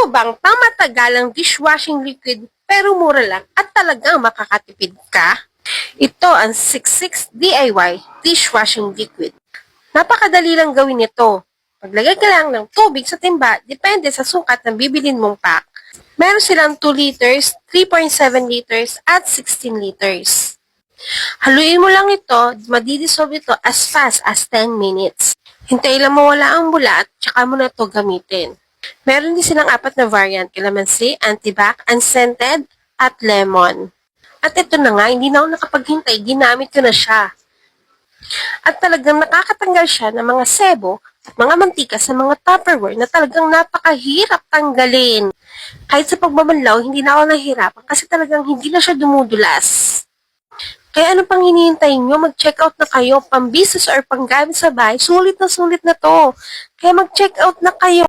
mo bang pamatagalang dishwashing liquid pero mura lang at talagang makakatipid ka? Ito ang 66 DIY dishwashing liquid. Napakadali lang gawin ito. Paglagay ka lang ng tubig sa timba, depende sa sukat ng bibilin mong pack. Meron silang 2 liters, 3.7 liters, at 16 liters. Haluin mo lang ito, madidissolve ito as fast as 10 minutes. Hintayin lang mawala ang bula at tsaka mo na ito gamitin. Meron din silang 4 na variant, calamansi, antibac, unscented, at lemon. At ito na nga, hindi na ako nakapaghintay, ginamit ko na siya. At talagang nakakatanggal siya ng mga sebo at mga mantika sa mga Tupperware na talagang napakahirap tanggalin. Kahit sa pagbabanlaw, hindi na ako nahihirapan kasi talagang hindi na siya dumudulas. Kaya ano pang hinihintay nyo? Mag-check out na kayo, pang-business or pang-gamit sa bahay, sulit na to. Kaya mag-check out na kayo.